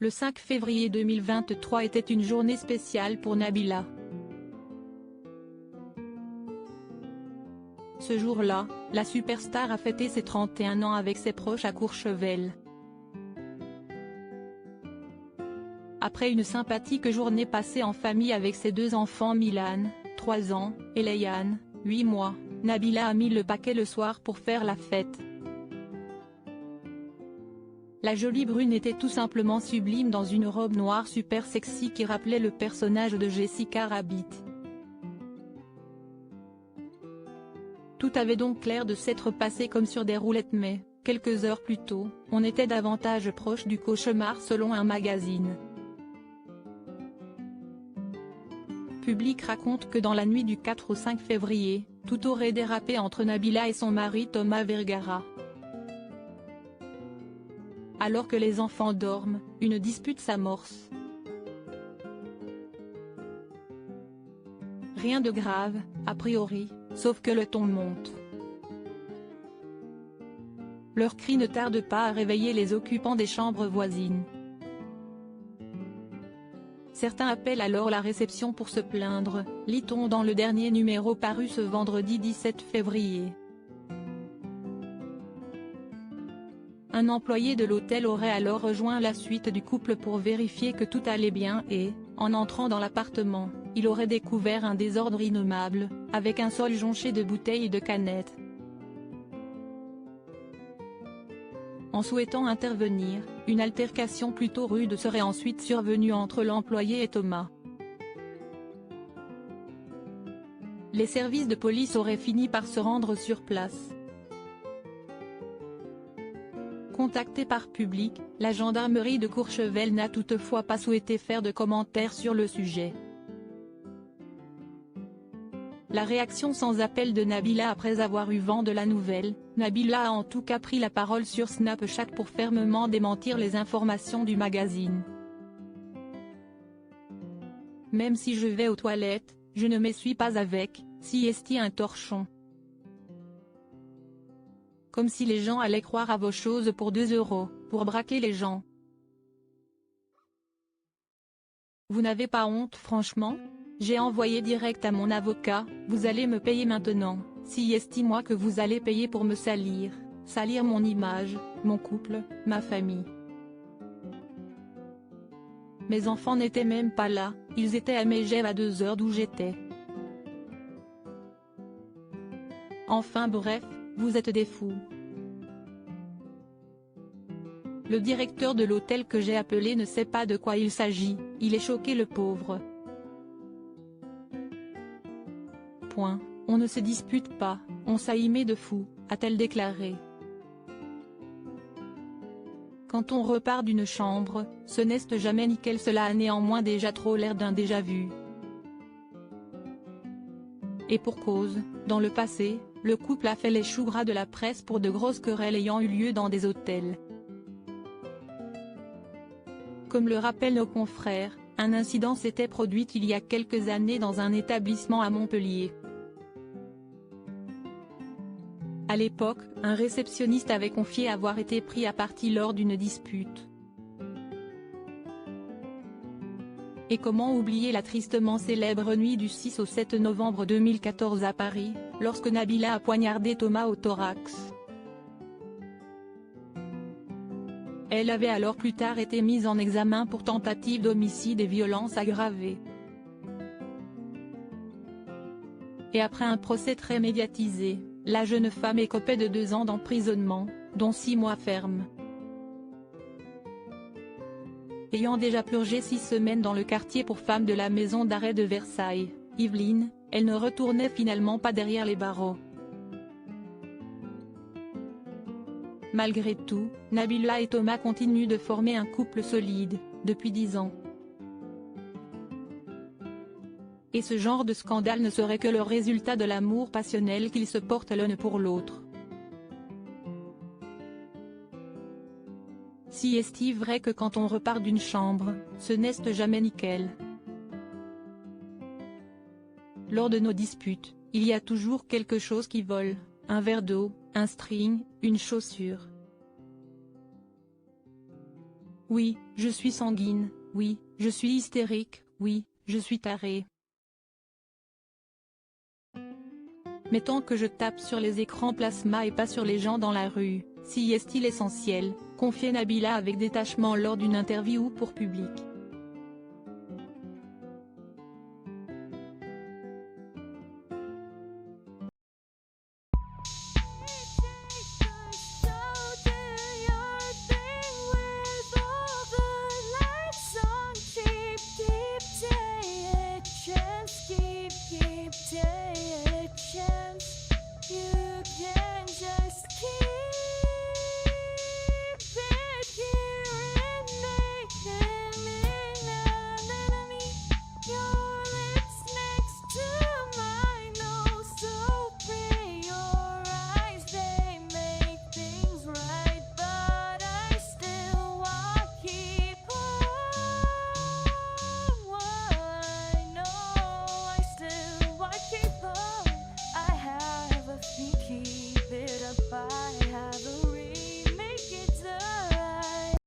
Le 5 février 2023 était une journée spéciale pour Nabila. Ce jour-là, la superstar a fêté ses 31 ans avec ses proches à Courchevel. Après une sympathique journée passée en famille avec ses deux enfants Milan, 3 ans, et Layane, 8 mois, Nabila a mis le paquet le soir pour faire la fête. La jolie brune était tout simplement sublime dans une robe noire super sexy qui rappelait le personnage de Jessica Rabbit. Tout avait donc l'air de s'être passé comme sur des roulettes mais, quelques heures plus tôt, on était davantage proche du cauchemar selon un magazine. Public raconte que dans la nuit du 4 au 5 février, tout aurait dérapé entre Nabila et son mari Thomas Vergara. Alors que les enfants dorment, une dispute s'amorce. Rien de grave, a priori, sauf que le ton monte. Leurs cris ne tardent pas à réveiller les occupants des chambres voisines. Certains appellent alors la réception pour se plaindre, lit-on dans le dernier numéro paru ce vendredi 17 février. Un employé de l'hôtel aurait alors rejoint la suite du couple pour vérifier que tout allait bien et, en entrant dans l'appartement, il aurait découvert un désordre innommable, avec un sol jonché de bouteilles et de canettes. En souhaitant intervenir, une altercation plutôt rude serait ensuite survenue entre l'employé et Thomas. Les services de police auraient fini par se rendre sur place. Contactée par Public, la gendarmerie de Courchevel n'a toutefois pas souhaité faire de commentaires sur le sujet. La réaction sans appel de Nabila après avoir eu vent de la nouvelle, Nabila a en tout cas pris la parole sur Snapchat pour fermement démentir les informations du magazine. Même si je vais aux toilettes, je ne m'essuie pas avec, si est un torchon. Comme si les gens allaient croire à vos choses pour 2 €, pour braquer les gens. Vous n'avez pas honte franchement? J'ai envoyé direct à mon avocat, vous allez me payer maintenant, si estime-moi que vous allez payer pour me salir, salir mon image, mon couple, ma famille. Mes enfants n'étaient même pas là, ils étaient à Megève à 2 heures d'où j'étais. Enfin bref, vous êtes des fous. Le directeur de l'hôtel que j'ai appelé ne sait pas de quoi il s'agit, il est choqué le pauvre. Point. On ne se dispute pas, on s'y met de fou, a-t-elle déclaré. Quand on repart d'une chambre, ce n'est jamais nickel, cela a néanmoins déjà trop l'air d'un déjà-vu. Et pour cause, dans le passé, le couple a fait les choux gras de la presse pour de grosses querelles ayant eu lieu dans des hôtels. Comme le rappellent nos confrères, un incident s'était produit il y a quelques années dans un établissement à Montpellier. À l'époque, un réceptionniste avait confié avoir été pris à partie lors d'une dispute. Et comment oublier la tristement célèbre nuit du 6 au 7 novembre 2014 à Paris, lorsque Nabila a poignardé Thomas au thorax. Elle avait alors plus tard été mise en examen pour tentative d'homicide et violence aggravée. Et après un procès très médiatisé, la jeune femme écopait de 2 ans d'emprisonnement, dont 6 mois fermes. Ayant déjà purgé 6 semaines dans le quartier pour femmes de la maison d'arrêt de Versailles, Yvelines, elle ne retournait finalement pas derrière les barreaux. Malgré tout, Nabila et Thomas continuent de former un couple solide, depuis 10 ans. Et ce genre de scandale ne serait que le résultat de l'amour passionnel qu'ils se portent l'un pour l'autre. Si est-il vrai que quand on repart d'une chambre, ce n'est jamais nickel. Lors de nos disputes, il y a toujours quelque chose qui vole, un verre d'eau, un string, une chaussure. oui, je suis sanguine, oui, je suis hystérique, oui, je suis tarée. Mais tant que je tape sur les écrans plasma et pas sur les gens dans la rue, si est-il essentiel, confiait Nabila avec détachement lors d'une interview pour Public.